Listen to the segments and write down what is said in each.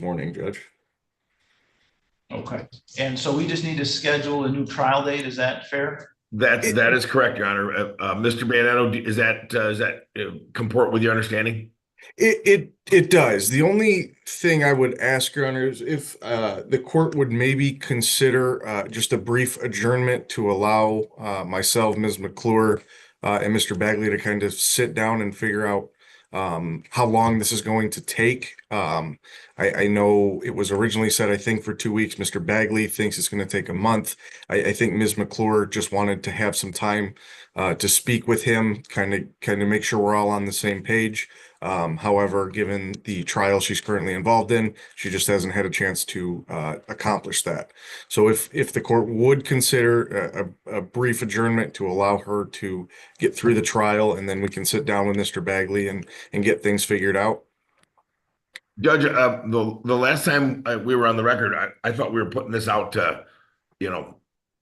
Morning, Judge. Okay, and so we just need to schedule a new trial date, is that fair? That It, that is correct, Your Honor. Mr. Banetto, is that comport with your understanding? it does. The only thing I would ask, Your Honor, is if the court would maybe consider just a brief adjournment to allow myself, Ms. McClure, and Mr. Bagley to kind of sit down and figure out how long this is going to take. I know it was originally said, I think, for 2 weeks. Mr. Bagley thinks it's going to take a month. I think Ms. McClure just wanted to have some time to speak with him, kind of make sure we're all on the same page. However, given the trial she's currently involved in, she just hasn't had a chance to accomplish that. So if the court would consider a brief adjournment to allow her to get through the trial, and then we can sit down with Mr. Bagley and get things figured out. Judge, the last time we were on the record, I thought we were putting this out to, you know,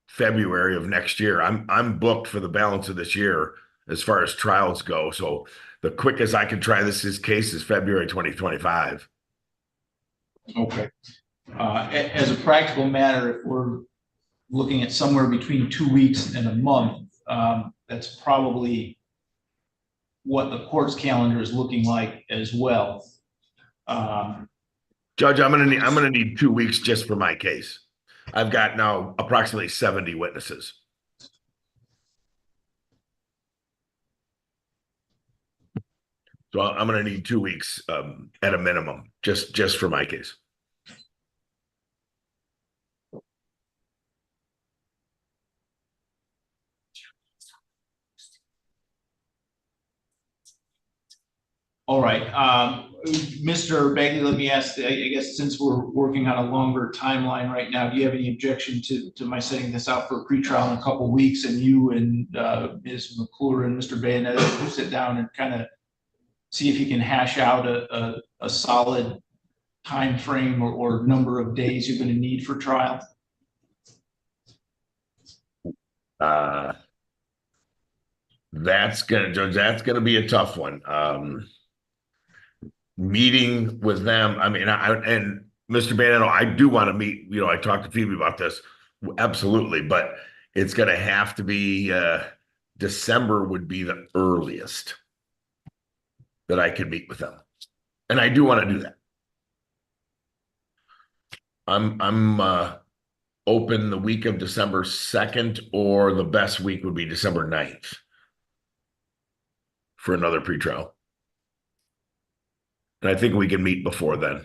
February of next year. I'm booked for the balance of this year as far as trials go. So the quickest I can try this case is February 2025. Okay. As a practical matter, if we're looking at somewhere between 2 weeks and a month, that's probably what the court's calendar is looking like as well. Judge, I'm gonna need 2 weeks just for my case. I've got now approximately 70 witnesses. So I'm going to need 2 weeks at a minimum, just for my case. All right, Mr. Bagley, let me ask, I guess since we're working on a longer timeline right now, do you have any objection to my setting this out for a pretrial in a couple of weeks, and you and Ms. McClure and Mr. Bayonet will sit down and kind of see if you can hash out a solid time frame or number of days you're going to need for trial? Uh, Judge, that's gonna be a tough one. Meeting with them, I mean, and Mr. Banano, I do want to meet, I talked to Phoebe about this, absolutely, but it's gonna have to be, December would be the earliest that I could meet with them. And I do want to do that. I'm open the week of December 2nd, or the best week would be December 9th for another pretrial. And I think we can meet before then.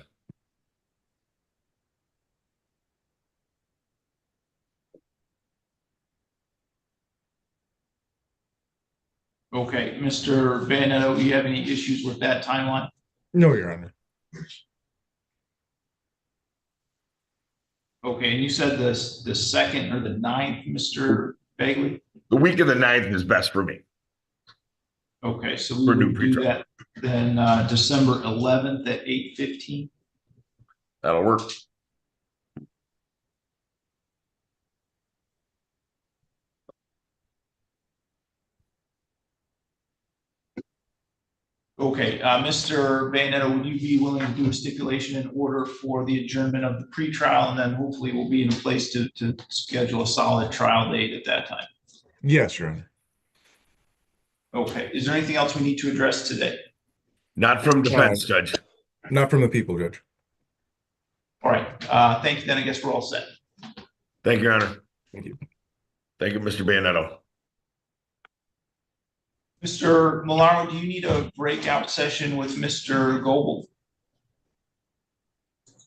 Okay, Mr. Bayonet, do you have any issues with that timeline? No, Your Honor. Okay, and you said the second or the ninth, Mr. Bagley? The week of the 9th is best for me Okay, so we for new will do pretrial. that then December 11th at 8:15. That'll work. Okay, Mr. Bayonetta, would you be willing to do a stipulation in order for the adjournment of the pretrial, and then hopefully we'll be in a place to schedule a solid trial date at that time? Yes, Your Honor. Okay, is there anything else we need to address today? Not from defense, Judge. Not from the people, Judge. All right, thank you. Then I guess we're all set. Thank you, Your Honor. Thank you. Thank you, Mr. Bayonetto. Mr. Milano, do you need a breakout session with Mr. Goble?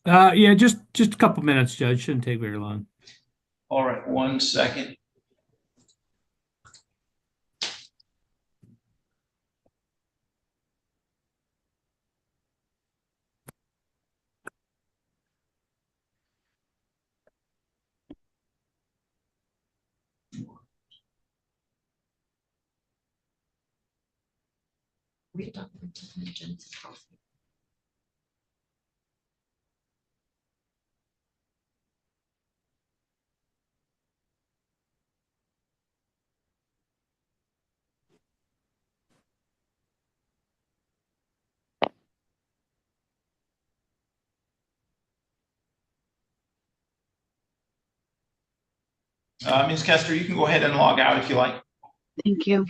Yeah, just a couple minutes, Judge. Shouldn't take very long. All right, 1 second. Read document Jensen. Ms. Kester, you can go ahead and log out if you like. Thank you.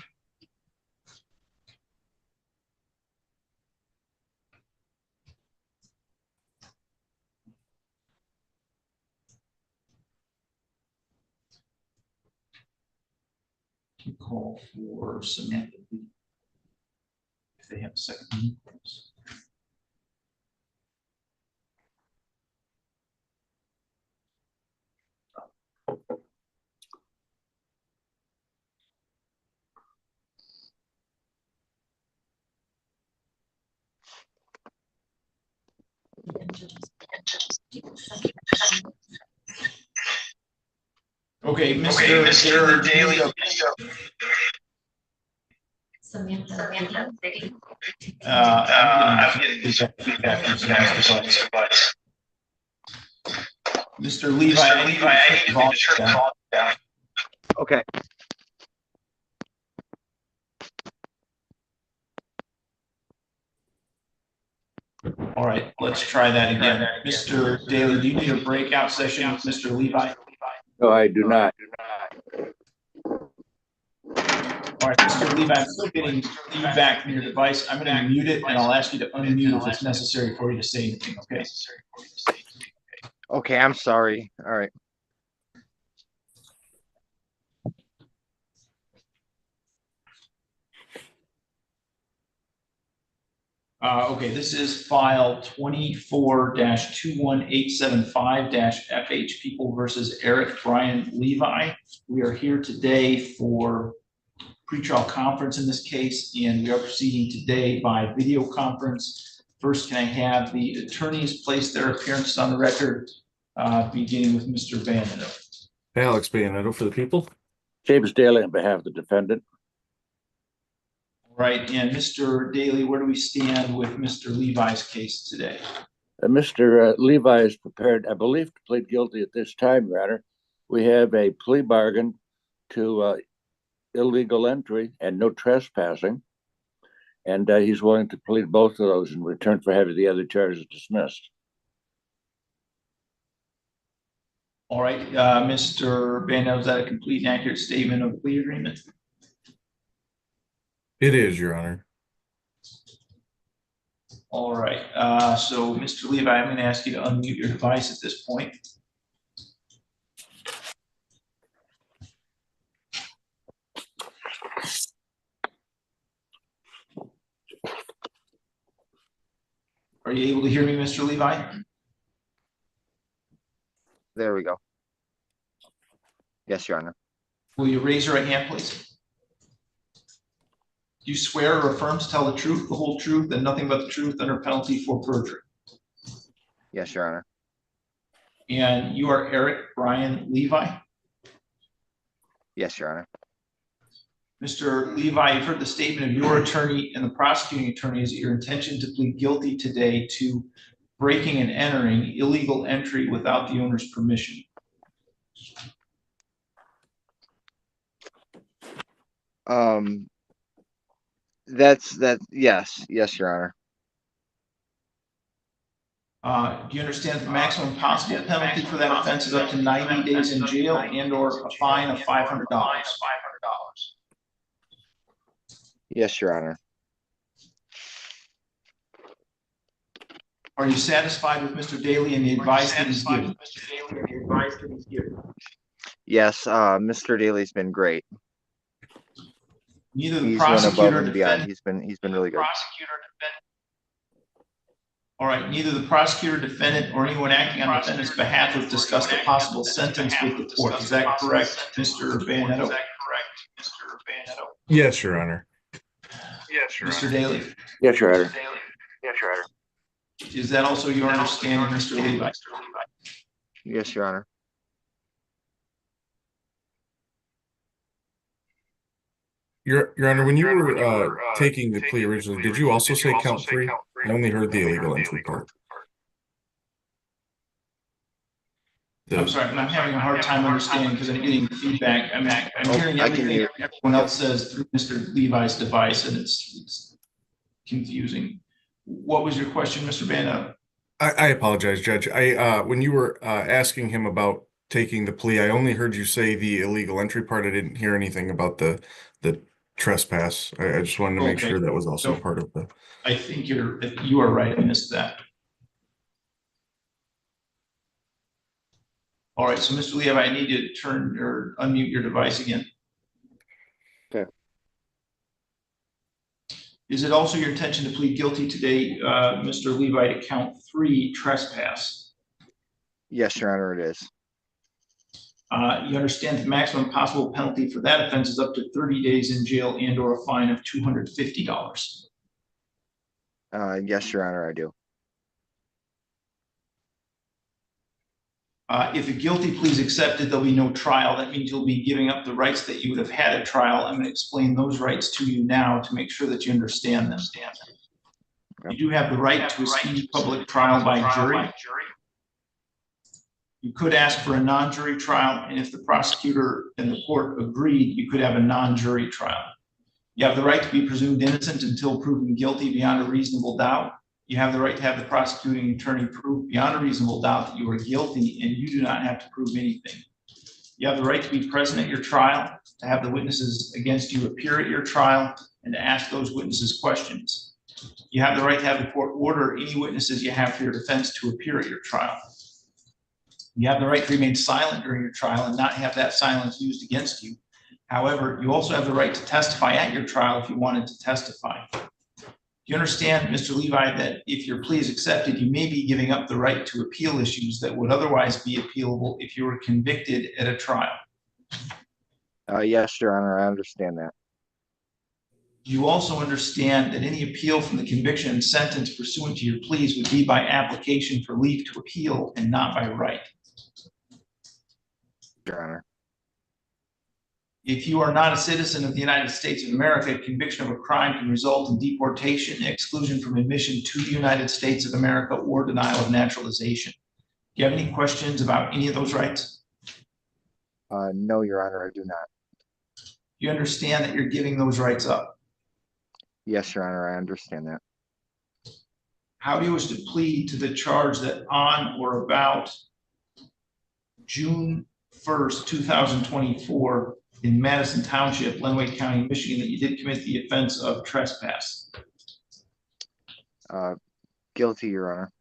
Call for Samantha Viddy, if they have a second. Okay, Mr. Daly. Samantha Viddy. I'm getting feedback from Samantha, but Mr. Levi, I need to turn the volume down. Okay. All right, let's try that again. Mr. Daly, do you need a breakout session with Mr. Levi? No, I do not. All right, Mr. Levi, I'm still getting feedback from your device. I'm going to mute it, and I'll ask you to unmute if it's necessary for you to say anything, okay? Okay, I'm sorry. All right. Okay, this is file 24-21875-FH People versus Eric Brian Levi. We are here today for pretrial conference in this case, and we are proceeding today by video conference. First, can I have the attorneys place their appearances on the record, beginning with Mr. Banetto. Alex Bayanetto for the people. James Daly on behalf of the defendant. Right, and Mr. Daly, where do we stand with Mr. Levi's case today? Mr. Levi is prepared, I believe, to plead guilty at this time, Your Honor. We have a plea bargain to illegal entry and no trespassing. And he's willing to plead both of those in return for having the other charges dismissed. All right, Mr. Banetto, is that a complete and accurate statement of plea agreement? It is, Your Honor. All right, so Mr. Levi, I'm going to ask you to unmute your device at this point. Are you able to hear me, Mr. Levi? There we go. Yes, Your Honor. Will you raise your right hand, please? Do you swear or affirm to tell the truth, the whole truth, and nothing but the truth under penalty for perjury? Yes, Your Honor. And you are Eric Brian Levi? Yes, Your Honor. Mr. Levi, you've heard the statement of your attorney and the prosecuting attorney is your intention to plead guilty today to breaking and entering illegal entry without the owner's permission. Yes, Your Honor. Do you understand the maximum possible penalty for that offense is up to 90 days in jail and or a fine of $500? Yes, Your Honor. Are you satisfied with Mr. Daly and the advice that he's given? Yes, Mr. Daly's been great. Neither the He's went above prosecutor and or beyond. defendant. He's been really good. All right, neither the prosecutor, defendant, or anyone acting on defendant's behalf have discussed a possible sentence with the court. Is that correct, Mr. Banetto? Yes, Your Honor. Mr. Daly? Yes, Your Honor. Is that also your understanding, Mr. Levi? Yes, Your Honor. Your Honor, when you were taking the plea originally, did you also say count three? I only heard the illegal entry part. I'm sorry, I'm having a hard time understanding because I'm getting feedback. I'm hearing I can everything hear. everyone else says through Mr. Levi's device, and it's confusing. What was your question, Mr. Banetto? I apologize, Judge. When you were asking him about taking the plea. I only heard you say the illegal entry part. I didn't hear anything about the trespass. I just wanted to make Okay. sure that was also So- part of the. I think you are right. I missed that. All right, so Mr. Levi, I need you to turn or unmute your device again. Okay. Is it also your intention to plead guilty today, Mr. Levi, to count 3 trespass? Yes, Your Honor, it is. You understand the maximum possible penalty for that offense is up to 30 days in jail and or a fine of $250. Yes, Your Honor, I do. If a guilty plea is accepted, there'll be no trial. That means you'll be giving up the rights that you would have had at trial. I'm going to explain those rights to you now to make sure that you understand them. You do have the right to a speedy public trial by jury. You could ask for a non-jury trial, and if the prosecutor and the court agreed, you could have a non-jury trial. You have the right to be presumed innocent until proven guilty beyond a reasonable doubt. You have the right to have the prosecuting attorney prove beyond a reasonable doubt that you are guilty, and you do not have to prove anything. You have the right to be present at your trial, to have the witnesses against you appear at your trial, and to ask those witnesses questions. You have the right to have the court order any witnesses you have for your defense to appear at your trial. You have the right to remain silent during your trial and not have that silence used against you. However, you also have the right to testify at your trial if you wanted to testify. You understand, Mr. Levi, that if your plea is accepted, you may be giving up the right to appeal issues that would otherwise be appealable if you were convicted at a trial. Yes, Your Honor, I understand that. You also understand that any appeal from the conviction and sentence pursuant to your pleas would be by application for leave to appeal and not by right. Your Honor. If you are not a citizen of the United States of America, conviction of a crime can result in deportation, exclusion from admission to the United States of America, or denial of naturalization. Do you have any questions about any of those rights? No, Your Honor, I do not. You understand that you're giving those rights up? Yes, Your Honor, I understand that. How do you wish to plead to the charge that on or about June 1st, 2024, in Madison Township, Lenawee County, Michigan, that you did commit the offense of trespass? Guilty, Your Honor.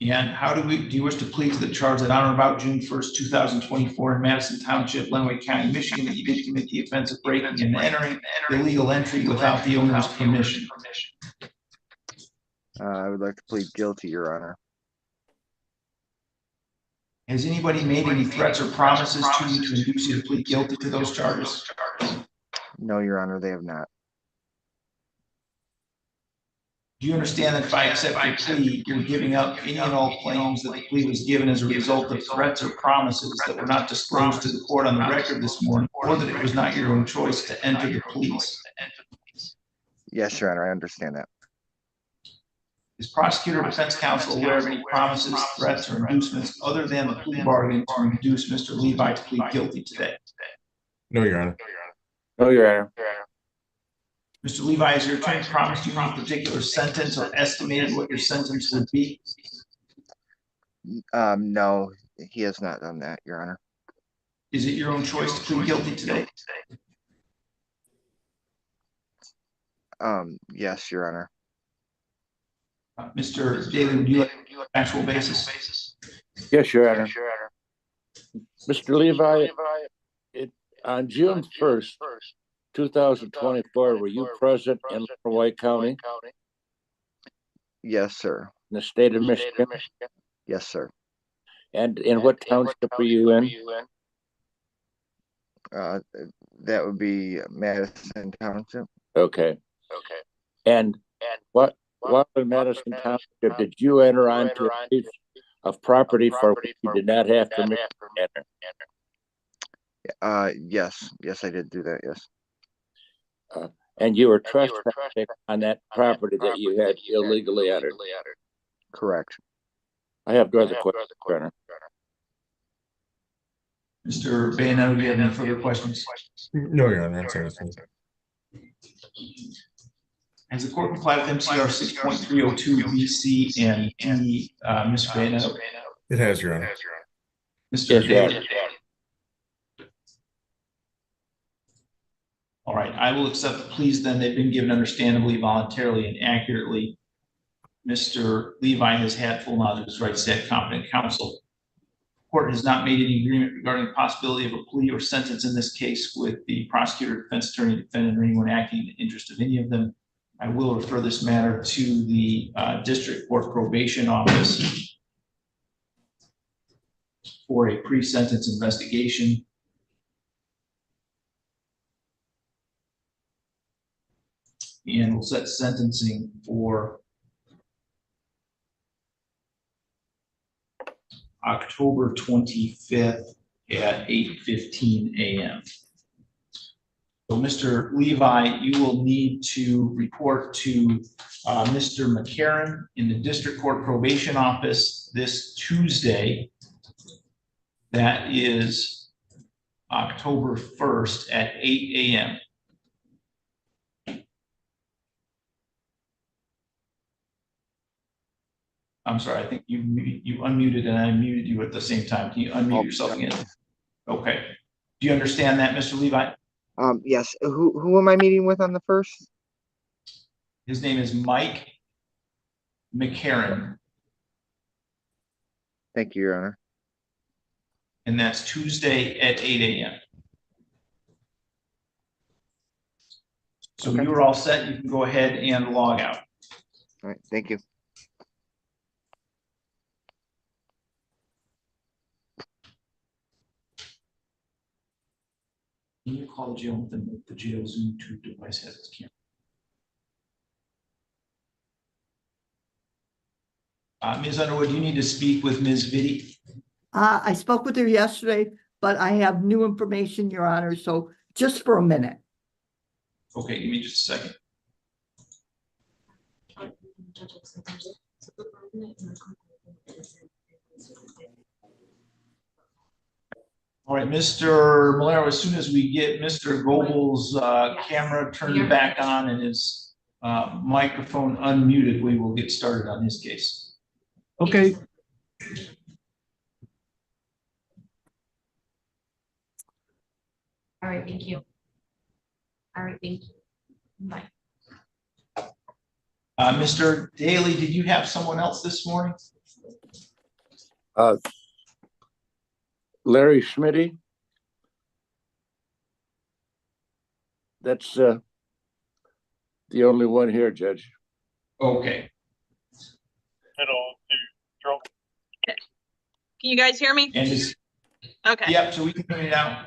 And how do you wish to plead to the charge that on or about June 1st, 2024, in Madison Township, Lenawee County, Michigan, that you did commit the offense of breaking and entering illegal entry without the owner's permission? I would like to plead guilty, Your Honor. Has anybody made any threats or promises to you to induce you to plead guilty to those charges? No, Your Honor, they have not. Do you understand that if I accept your plea, you're giving up any and all claims that the plea was given as a result of threats or promises that were not disclosed to the court on the record this morning, or that it was not your own choice to enter the pleas? Yes, Your Honor, I understand that. Is prosecutor or defense counsel aware of any promises, threats, or inducements other than the plea bargain to induce Mr. Levi to plead guilty today? No, Your Honor. No, Your Honor. Mr. Levi, has your attorney promised you any particular sentence or estimated what your sentence would be? No, he has not done that, Your Honor. Is it your own choice to plead guilty today? Yes, Your Honor. Mr. Daly, would you like an actual basis? Yes, Your Honor. Mr. Levi, on June 1st, 2024, were you present in Lenawee County, Yes, sir. in the state of Michigan? Yes, sir. And in what township were you in? That would be Madison Township. Okay. And while in Madison Township, did you enter onto a piece of property for which you did not have permission to enter? Yes, I did do that, yes. And you were trespassing on that property that you had illegally entered? Correct. I have no other questions, Your Honor. Mr. Bayonet, do you have any further questions? No, Your Honor. I'm sorry. Has the court complied with MCR 6.302 B, C, and D, Mr. Bayonet? It has, Your Honor. Mr. Yes, Your Daly? Honor. All right, I will accept the pleas then. They've been given understandably, voluntarily, and accurately. Mr. Levi has had full knowledge of his rights to have competent counsel. Court has not made any agreement regarding the possibility of a plea or sentence in this case with the prosecutor, defense attorney, defendant, or anyone acting in the interest of any of them. I will refer this matter to the district court probation office for a pre-sentence investigation. And we'll set sentencing for October 25th at 8:15 a.m. So Mr. Levi, you will need to report to Mr. McCarron in the district court probation office this Tuesday. That is October 1st at 8 a.m. I'm sorry, I think you unmuted and I muted you at the same time. Can you unmute yourself again? Okay. Do you understand that, Mr. Levi? Yes. Who am I meeting with on the 1st? His name is Mike McCarron, Thank you, Your Honor. and that's Tuesday at 8 a.m. So Okay. you are all set. You can go ahead and log out. All right, thank you. Can you call the jail with the jail Zoom 2 device has its camera? Ms. Underwood, you need to speak with Ms. Viddy. I spoke with her yesterday, but I have new information, Your Honor, so just for a minute. Okay, give me just a second. All right, Mr. Malero, as soon as we get Mr. Goble's camera turned back on and his microphone unmuted, we will get started on his case. Okay, All right, thank you. All right, thank you. Bye. Mr. Daly, did you have someone else this morning? Larry Schmitty. That's the only one here, Judge. Okay. Can you guys hear me? And is, Okay. yep, so we can put it out.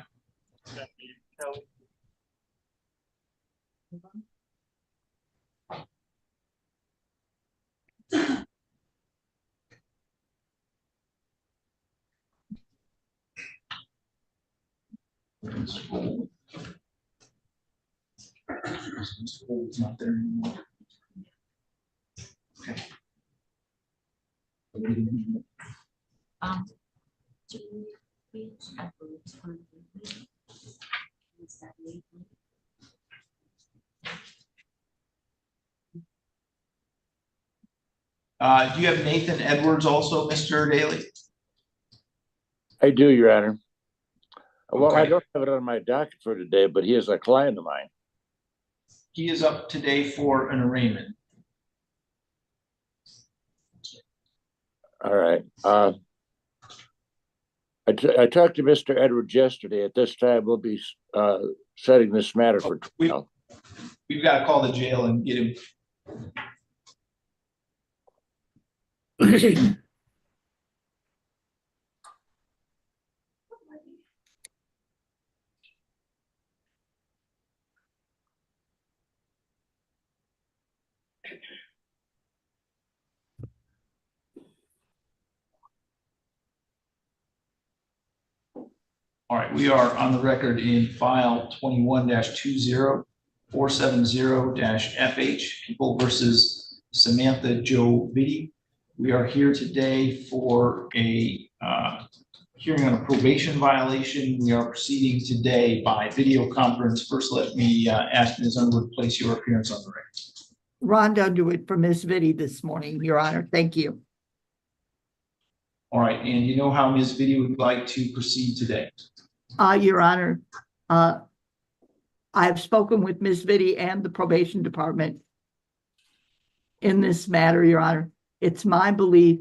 Mr. Gold's not there anymore. Okay. Do we have votes on the- is that Levi? Do you have Nathan Edwards also, Mr. Daly? I do, Your Honor. Well, I Okay. don't have it on my docket for today, but he is a client of mine. He is up today for an arraignment. All right. I talked to Mr. Edwards yesterday. At this time, we'll be setting this matter for trial. We've got to call the jail and get him. All right, we are on the record in file 21-20470-FH, People versus Samantha Viddy. We are here today for a hearing on a probation violation. We are proceeding today by video conference. First, let me ask Ms. Underwood to place your appearance on the record. Rhonda Underwood for Ms. Viddy this morning, Your Honor. Thank you. All right, and you know how Ms. Viddy would like to proceed today? Your Honor, I've spoken with Ms. Viddy and the probation department in this matter, Your Honor. It's my belief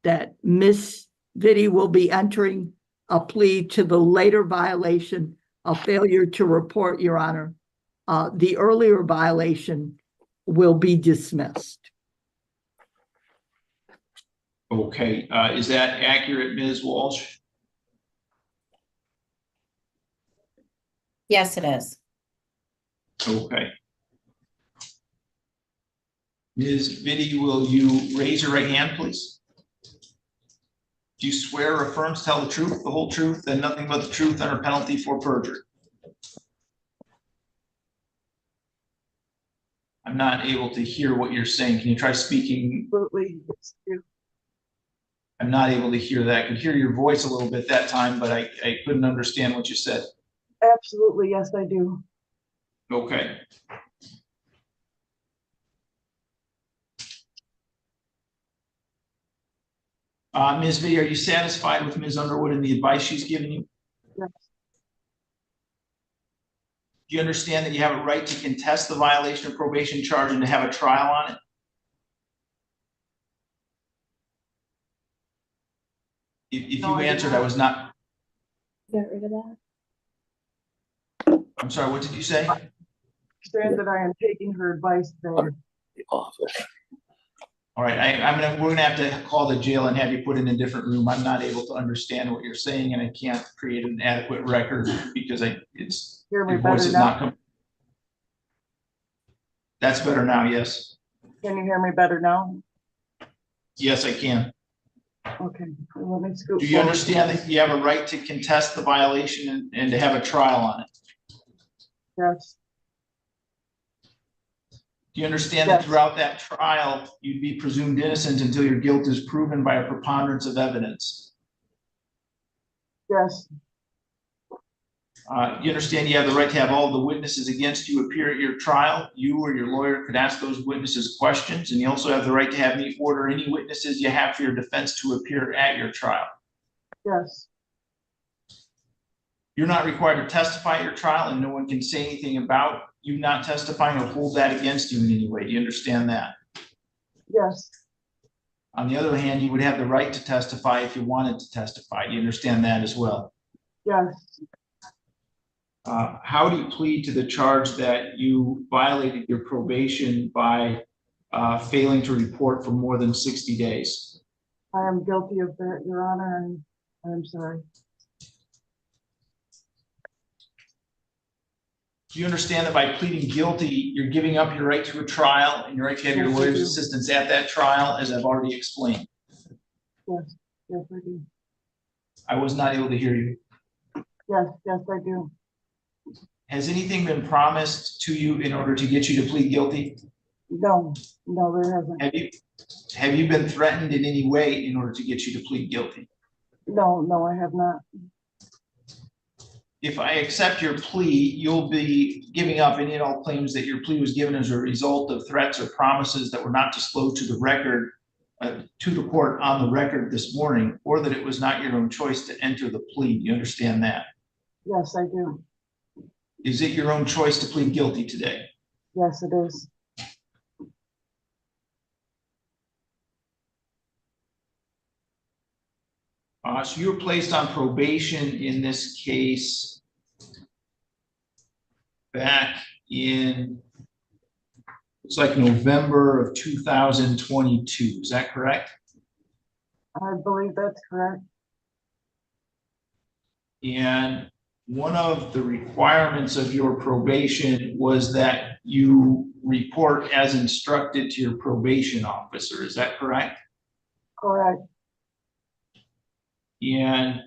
that Ms. Viddy will be entering a plea to the later violation of failure to report, Your Honor. The earlier violation will be dismissed. Okay, is that accurate, Ms. Walsh? Yes, it is. Okay. Ms. Viddy, will you raise your right hand, please? Do you swear or affirm to tell the truth, the whole truth, and nothing but the truth under penalty for perjury? I'm not able to hear what you're saying. Can you try speaking? Absolutely. I'm not able to hear that. I could hear your voice a little bit that time, but I couldn't understand what you said. Absolutely, yes, I do. Okay. Ms. Viddy, are you satisfied with Ms. Underwood and the advice she's given you? Yes. Do you understand that you have a right to contest the violation of probation charge and to have a trial on it? If No, you I do answered, not. I was not. Get rid of that. I'm sorry, what did you say? Understand that I am taking her advice today. The office. All right, we're gonna have to call the jail and have you put in a different room. I'm not able to understand what you're saying, and I can't create an adequate record because Hear me your voice better is now? not coming. That's better now, yes. Can you hear me better now? Yes, I can. Okay, let me scoot Do you forward. understand that you have a right to contest the violation and to have a trial on it? Yes, Do you understand that Yes. throughout that trial, you'd be presumed innocent until your guilt is proven by a preponderance of evidence? yes, You understand you have the right to have all the witnesses against you appear at your trial. You or your lawyer could ask those witnesses questions, and you also have the right to have me order any witnesses you have for your defense to appear at your trial. yes, You're not required to testify at your trial, and no one can say anything about you not testifying or hold that against you in any way. Do you understand that? yes, On the other hand, you would have the right to testify if you wanted to testify. Do you understand that as well? yes. How do you plead to the charge that you violated your probation by failing to report for more than 60 days? I am guilty of that, Your Honor, and I'm sorry. Do you understand that by pleading guilty, you're giving up your right to a trial and your right to have your Yes, I lawyer's do. assistance at that trial, as I've already explained? Yes, yes, I do. I was not able to hear you. Yes, yes, I do. Has anything been promised to you in order to get you to plead guilty? No, no, there hasn't. Have you been threatened in any way in order to get you to plead guilty? No, no, I have not. If I accept your plea, you'll be giving up any and all claims that your plea was given as a result of threats or promises that were not disclosed to the record, to the court on the record this morning, or that it was not your own choice to enter the plea. Do you understand that? Yes, I do. Is it your own choice to plead guilty today? Yes, it is. So you were placed on probation in this case back in, it's like November of 2022. Is that correct? I believe that's correct. And one of the requirements of your probation was that you report as instructed to your probation officer. Is that correct? Correct. And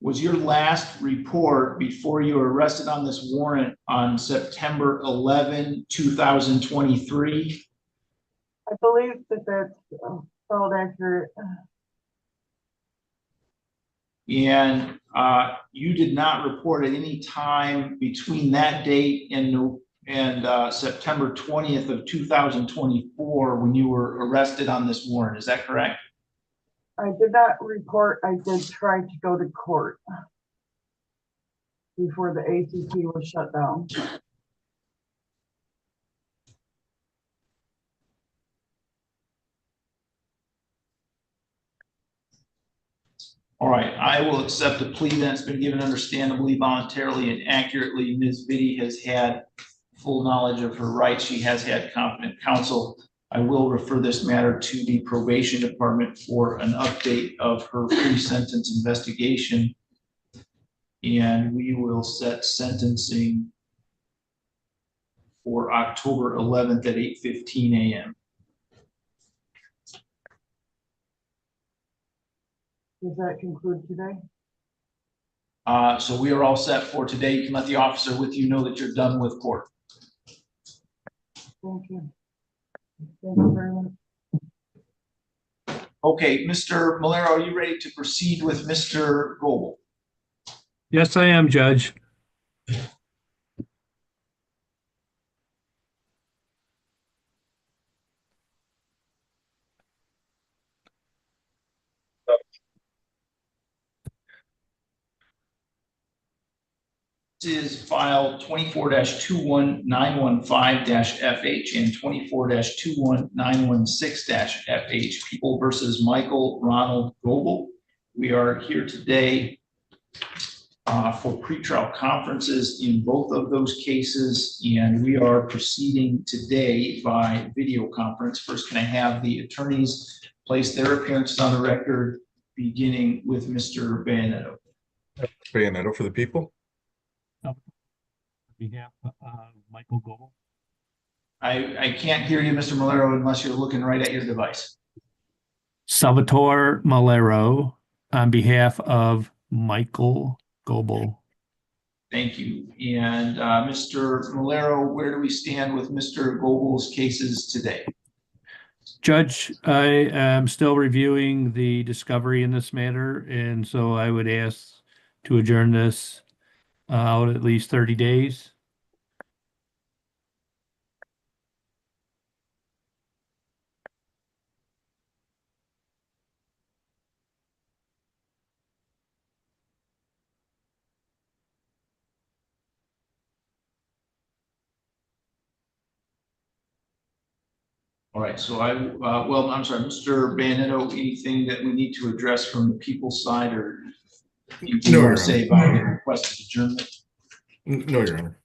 was your last report before you were arrested on this warrant on September 11, 2023? I believe that that's spelled accurate. And you did not report at any time between that date and and September 20th of 2024 when you were arrested on this warrant. Is that correct? I did not report. I did try to go to court before the ACT was shut down. All right, I will accept a plea that's been given understandably, voluntarily, and accurately. Ms. Viddy has had full knowledge of her rights. She has had competent counsel. I will refer this matter to the probation department for an update of her pre-sentence investigation. And we will set sentencing for October 11th at 8:15 a.m. Does that conclude today? So we are all set for today. You can let the officer with you know that you're done with court. Thank you. Thank you very much. Okay, Mr. Malero, are you ready to proceed with Mr. Goble? Yes, I am, Judge. This is file 24-21915-FH and 24-21916-FH, People versus Michael Ronald Goble. We are here today for pretrial conferences in both of those cases, and we are proceeding today by video conference. First, can I have the attorneys place their appearances on the record, beginning with Mr. Bayanetto? Bayanetto for the people. On behalf of Michael Goble. I can't hear you, Mr. Malero, unless you're looking right at your device. Salvatore Malero on behalf of Michael Goble. Thank you. And Mr. Malero, where do we stand with Mr. Goble's cases today? Judge, I am still reviewing the discovery in this matter, and so I would ask to adjourn this out at least 30 days. All right, so well, I'm sorry, Mr. Bayanetto, anything that we need to address from the people's side, or anything you No, want Your to say Honor. about the requested adjournment? No, Your Honor.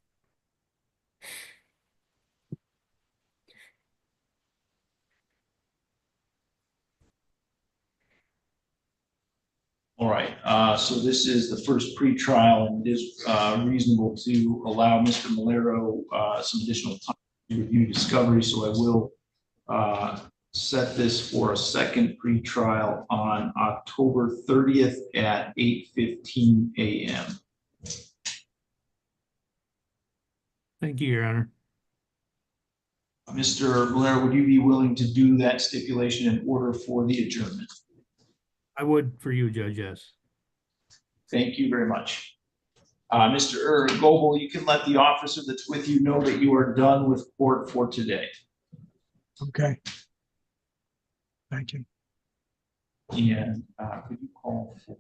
All right, so this is the first pretrial, and it is reasonable to allow Mr. Malero some additional time to review discovery, so I will set this for a second pretrial on October 30th at 8:15 a.m. Thank you, Your Honor. Mr. Malero, would you be willing to do that stipulation in order for the adjournment? I would for you, Judge, yes. Thank you very much. Mr. Goble, you can let the officer that's with you know that you are done with court for today. Okay. Thank you. And could you call for?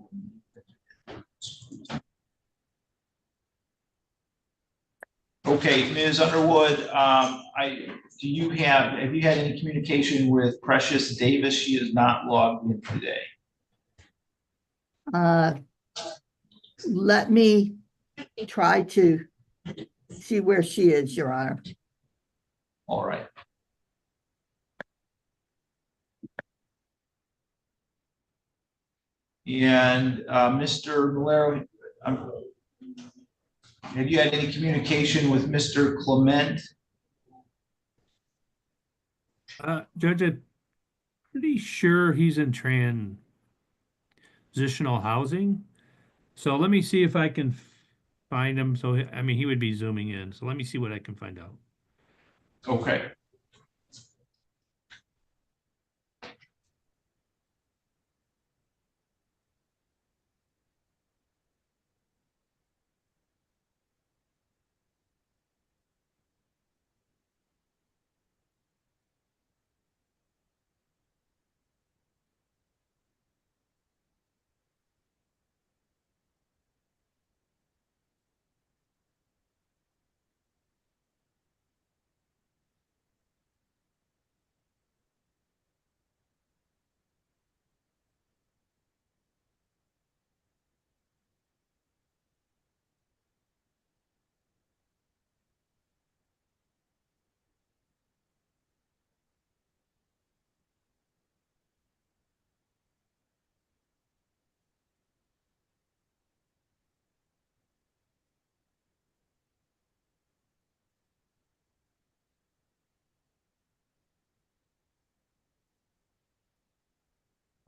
Okay, Ms. Underwood, have you had any communication with Precious Davis? She is not logged in today. Let me try to see where she is, Your Honor. All right. And Mr. Malero, have you had any communication with Mr. Clement? Judge, I'm pretty sure he's in transitional housing. So let me see if I can find him. So, I mean, he would be zooming in. So let me see what I can find out. Okay.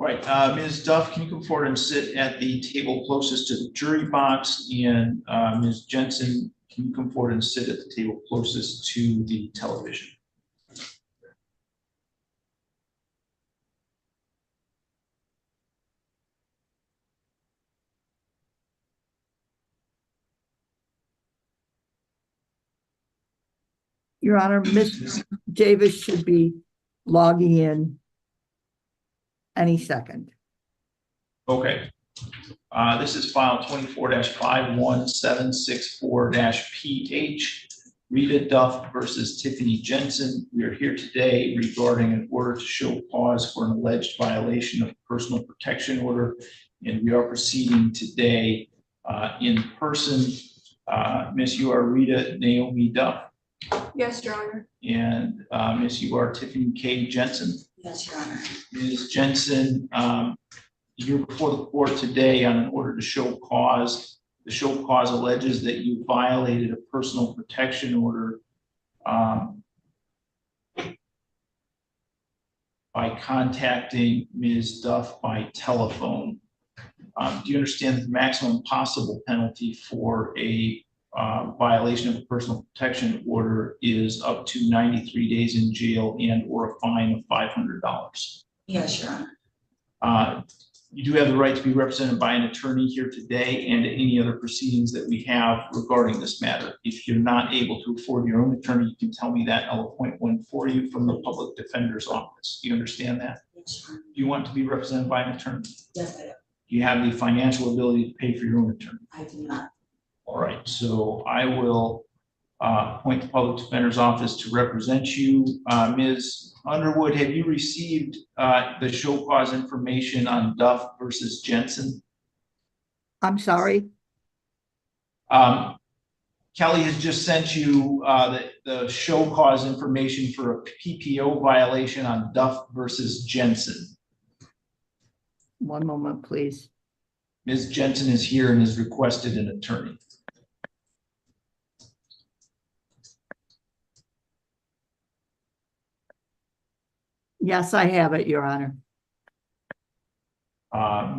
Right, Ms. Duff, can you come forward and sit at the table closest to the jury box? And Ms. Jensen, can you come forward and sit at the table closest to the television? Your Honor, Ms. Davis should be logging in any second. Okay. This is file 24-51764-PH. Rita Duff versus Tiffany Jensen. We are here today regarding an order to show cause for an alleged violation of personal protection order. And we are proceeding today in person. Miss, you are Rita Naomi Duff. Yes, Your Honor. And Miss, you are Tiffany K. Jensen. Yes, Your Honor. Ms. Jensen, you're before the court today on an order to show cause. The show cause alleges that you violated a personal protection order by contacting Ms. Duff by telephone. Do you understand that the maximum possible penalty for a violation of a personal protection order is up to 93 days in jail and or a fine of $500? Yes, Your Honor. You do have the right to be represented by an attorney here today and at any other proceedings that we have regarding this matter. If you're not able to afford your own attorney, you can tell me that. I'll appoint one for you from the public defender's office. Do you understand that? Yes, Your Honor. Do you want to be represented by an attorney? Yes, I do. Do you have the financial ability to pay for your own attorney? I do not. All right, so I will appoint the public defender's office to represent you. Ms. Underwood, have you received the show cause information on Duff versus Jensen? I'm sorry. Kelly has just sent you the show cause information for a PPO violation on Duff versus Jensen. One moment, please. Ms. Jensen is here and has requested an attorney. Yes, I have it, Your Honor.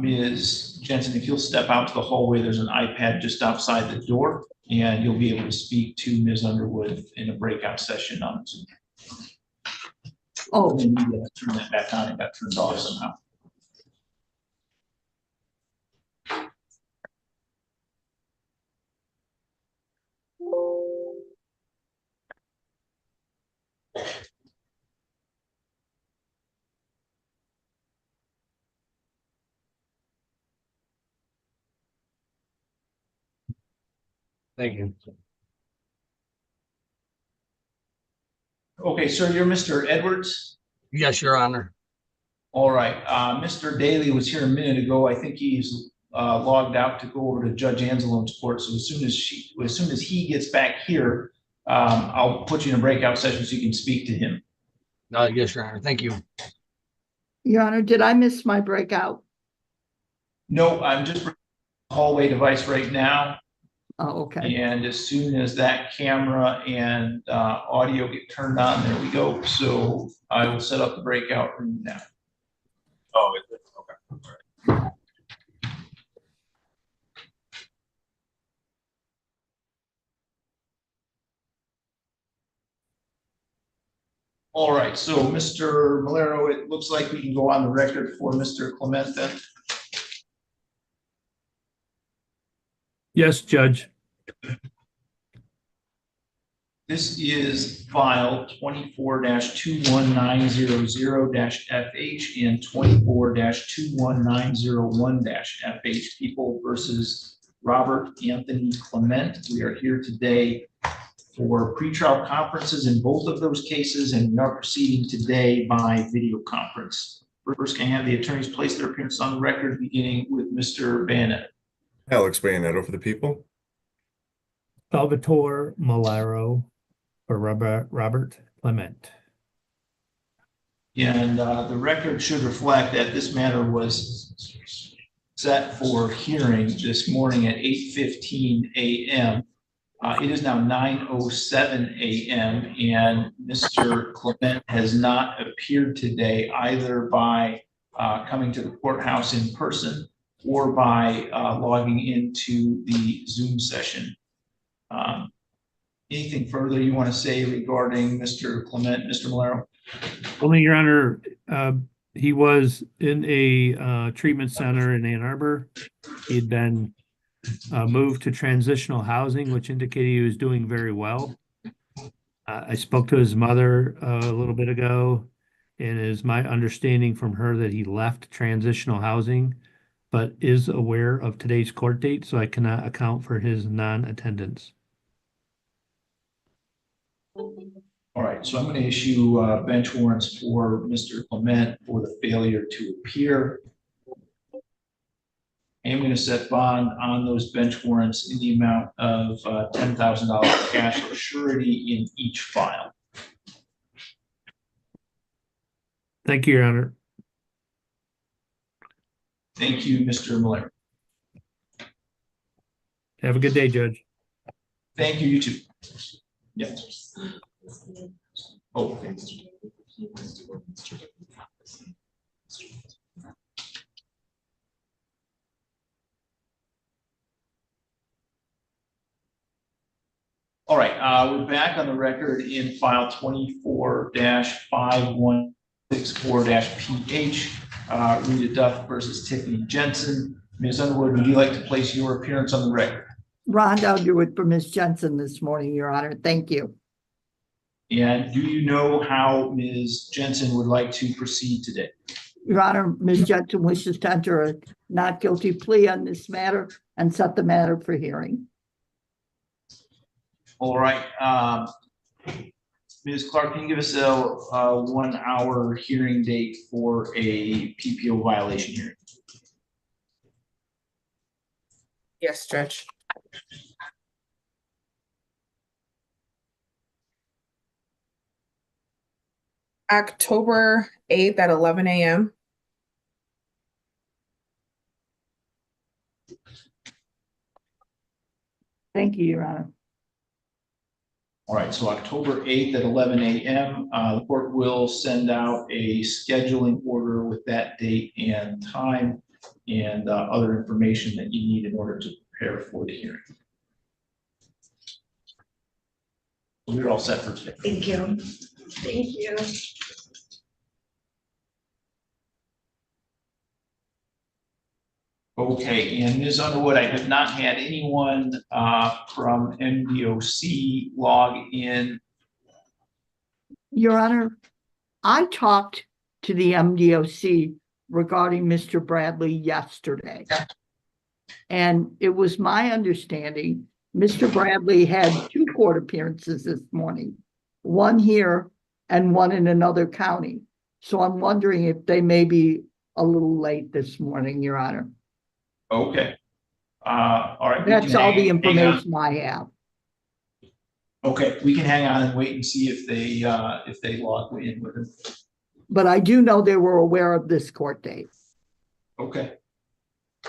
Ms. Jensen, if you'll step out to the hallway, there's an iPad just outside the door, and you'll be able to speak to Ms. Underwood in a breakout session on Zoom. Oh, And you turn that back on. It got turned off somehow. Thank you. Okay, sir, you're Mr. Edwards? Yes, Your Honor. All right, Mr. Daly was here a minute ago. I think he's logged out to go over to Judge Anzalone's court. So as soon as he gets back here, I'll put you in a breakout session so you can speak to him. Yes, Your Honor. Thank you. Your Honor, did I miss my breakout? No, I'm just bringing the hallway device right now. Oh, okay. And as soon as that camera and audio get turned on, there we go. So I will set up the breakout room now. Oh, is it? Okay. All right, so Mr. Malero, it looks like we can go on the record for Mr. Clement then. Yes, Judge. This is file 24-21900-FH and 24-21901-FH, People versus Robert Anthony Clement. We are here today for pretrial conferences in both of those cases, and we are proceeding today by video conference. First, can I have the attorneys place their appearance on the record, beginning with Mr. Bannett. Alex Bayonetto for the people. Salvatore Malaro for Robert Clement. And the record should reflect that this matter was set for hearing this morning at 8:15 a.m. It is now 9:07 a.m. and Mr. Clement has not appeared today either by coming to the courthouse in person or by logging into the Zoom session. Anything further you want to say regarding Mr. Clement, Mr. Malero? Only, Your Honor, he was in a treatment center in Ann Arbor. He'd been moved to transitional housing, which indicated he was doing very well. I spoke to his mother a little bit ago, and it is my understanding from her that he left transitional housing, but is aware of today's court date, so I cannot account for his non-attendance. All right, so I'm going to issue bench warrants for Mr. Clement for the failure to appear. I'm going to set bond on those bench warrants in the amount of $10,000 cash or surety in each file. Thank you, Your Honor. Thank you, Mr. Miller. Have a good day, Judge. Thank you, you too. Yes. Oh, okay. All right, we're back on the record in file 24-5164-PH, Rita Duff versus Tiffany Jensen. Ms. Underwood, would you like to place your appearance on the record? Rhonda Underwood for Ms. Jensen this morning, Your Honor. Thank you. And do you know how Ms. Jensen would like to proceed today? Your Honor, Ms. Jensen wishes to enter a not guilty plea on this matter and set the matter for hearing. All right. Ms. Clark, can you give us a 1 hour hearing date for a PPO violation hearing? Yes, Judge. October 8th at 11 a.m. Thank you, Your Honor. All right, so October 8th at 11 a.m., the court will send out a scheduling order with that date and time and other information that you need in order to prepare for the hearing. We're all set for today. Thank you. Thank you. Okay, and Ms. Underwood, I have not had anyone from MDOC log in. Your Honor, I talked to the MDOC regarding Mr. Bradley yesterday. And it was my understanding Mr. Bradley had 2 court appearances this morning, one here and one in another county. So I'm wondering if they may be a little late this morning, Your Honor. Okay. All right. That's all the information I have. Okay, we can hang on and wait and see if they log in with him. But I do know they were aware of this court date. Okay.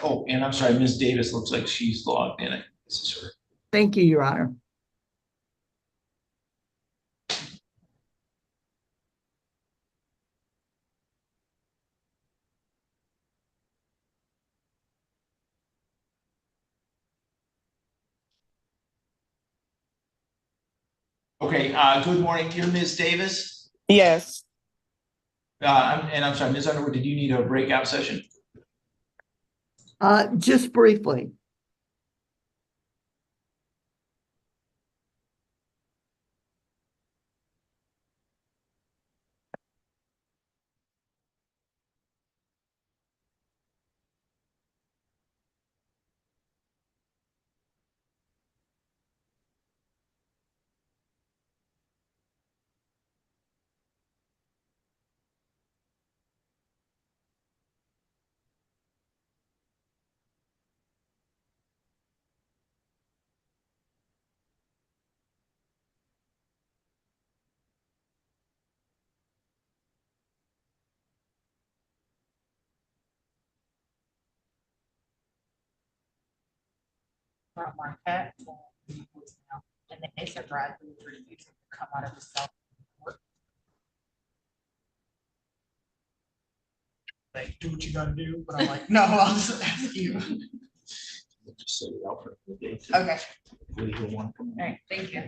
Oh, and I'm sorry, Ms. Davis looks like she's logged in. This is her. Thank you, Your Honor. Okay, good morning. You're Ms. Davis? Yes. I'm sorry, Ms. Underwood, did you need a breakout session? Just briefly. Marquette, and they said Bradley was refusing to come out of his cell. like, do what you gotta do, but I'm like, no, I'll just ask you. Just set it out for the day. Okay. Legal one. All right, thank you.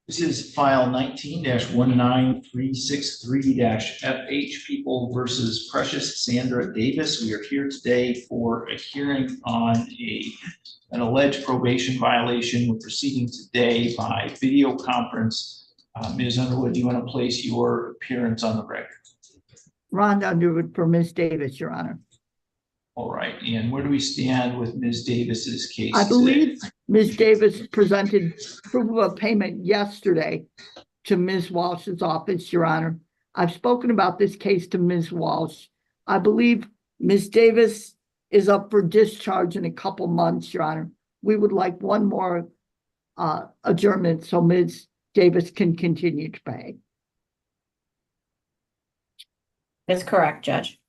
This is file 19-19363-FH, People versus Precious Sandra Davis. We are here today for a hearing on an alleged probation violation. We're proceeding today by video conference. Ms. Underwood, do you want to place your appearance on the record? Rhonda Underwood for Ms. Davis, Your Honor. All right, and where do we stand with Ms. Davis's case I today? believe Ms. Davis presented proof of a payment yesterday to Ms. Walsh's office, Your Honor. I've spoken about this case to Ms. Walsh. I believe Ms. Davis is up for discharge in a couple months, Your Honor. We would like one more adjournment so Ms. Davis can continue to pay. That's correct, Judge.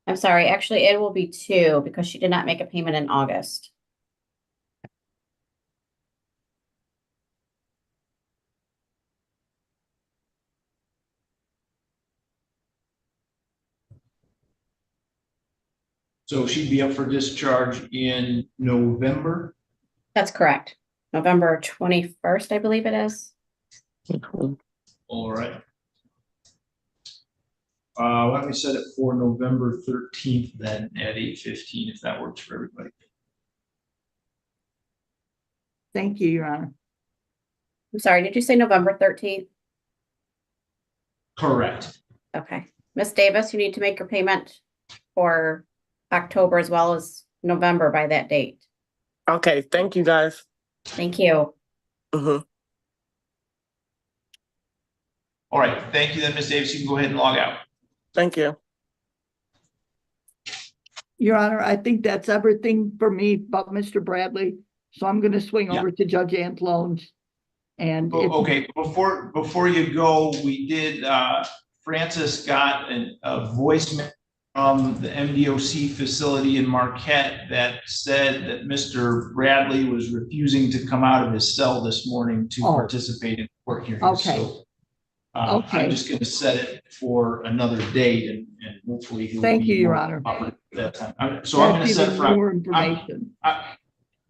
I'm sorry, actually, it will be 2 because she did not make a payment in August. So she'd be up for discharge in November? That's correct. November 21st, I believe it is. All right. Why don't we set it for November 13th then at 8:15, if that works for everybody. Thank you, Your Honor. I'm sorry, did you say November 13th? Correct. Okay. Ms. Davis, you need to make your payment for October as well as November by that date. Okay, thank you guys. Thank you. Mm-hmm. All right, thank you then, Ms. Davis. You can go ahead and log out. Thank you. Your Honor, I think that's everything for me but Mr. Bradley. So I'm going to swing over to Judge Antlones. And Okay, before you go, we did, Francis got a voicemail from the MDOC facility in Marquette that said that Mr. Bradley was refusing to come out of his cell this morning to participate in court hearings. Okay. So, I'm just going to set it for another date and hopefully he'll Thank be you, Your more Honor. operative at that time. So I'm going to set it for more information. I'm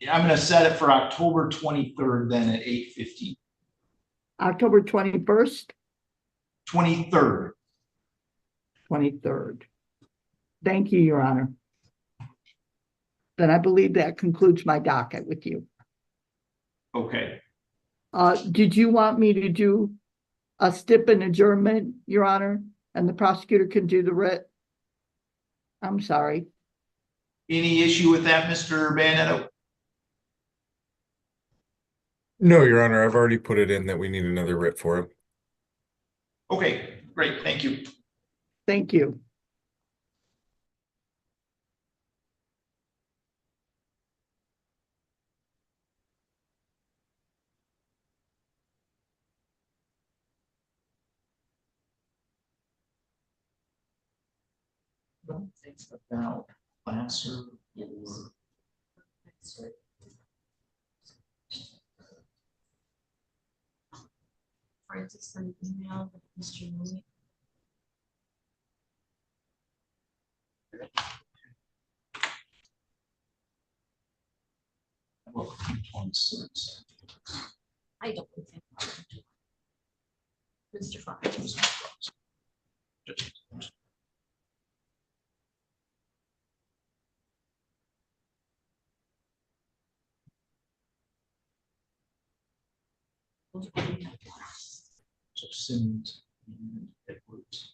going to set it for October 23rd then at 8:15. October 21st, 23rd. 23rd. Thank you, Your Honor. Then I believe that concludes my docket with you. Okay. Did you want me to do a stip and adjournment, Your Honor, and the prosecutor can do the writ? I'm sorry. Any issue with that, Mr. Banetto? No, Your Honor, I've already put it in that we need another writ for it. Okay, great. Thank you. Thank you. Don't think about Lasser or Francis sent an email with Mr. Louis. well, 26. I don't think. Mr. Fox. So Simmons and Edwards.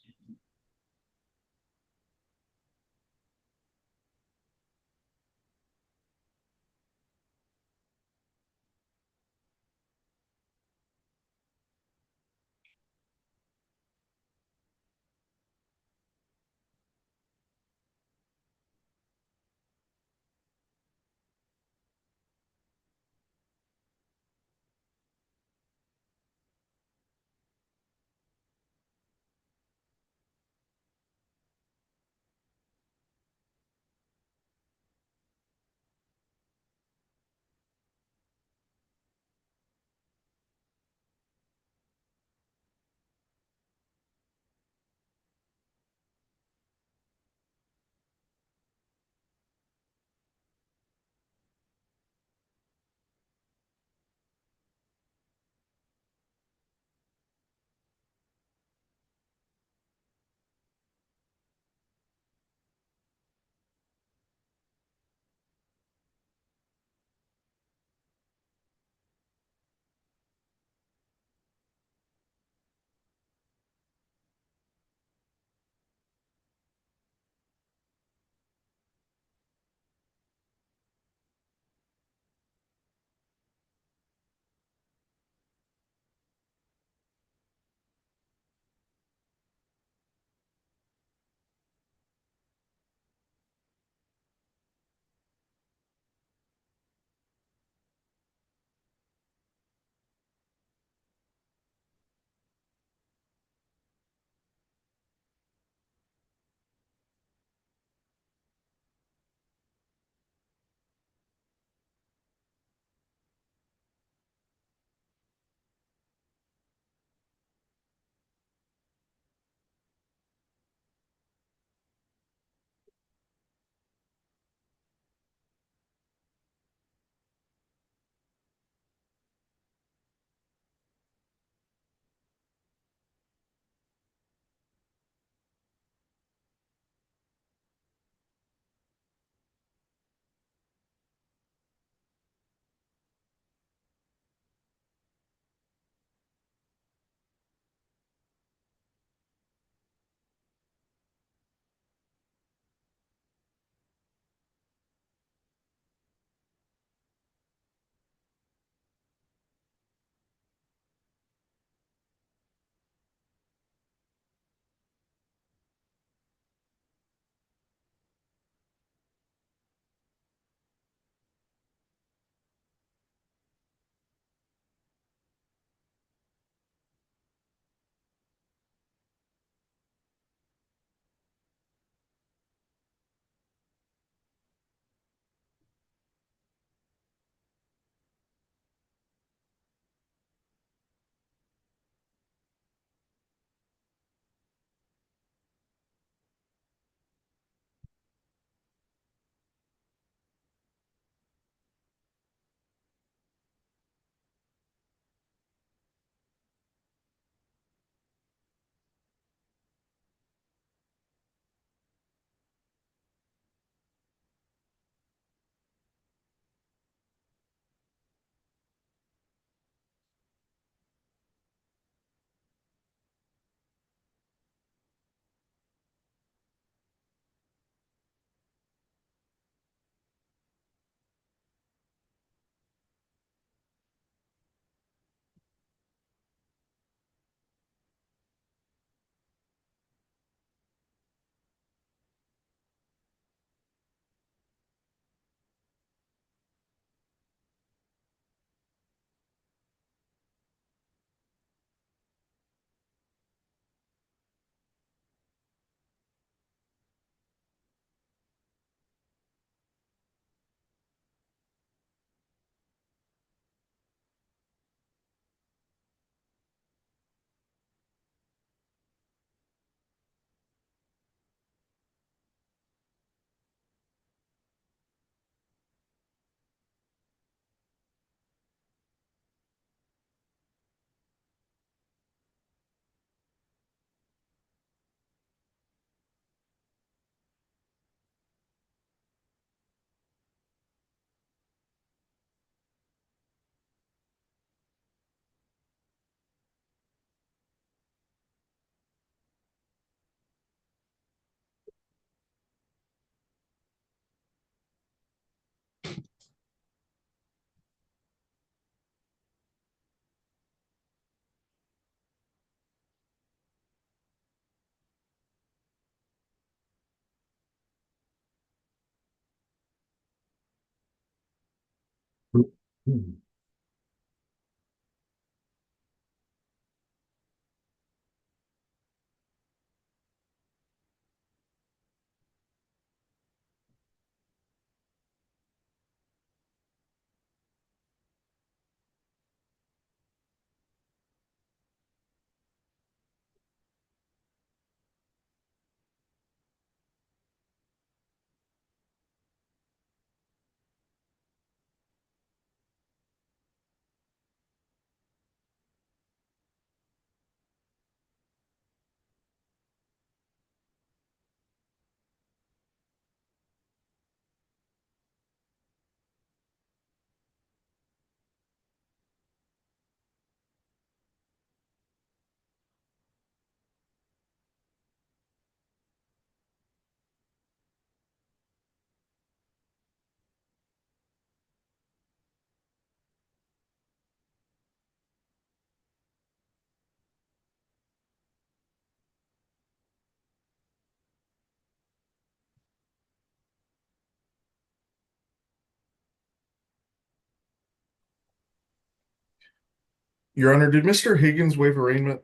Your Honor, did Mr. Higgins waive arraignment?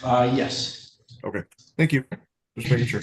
Yes. Okay, thank you. Just making sure.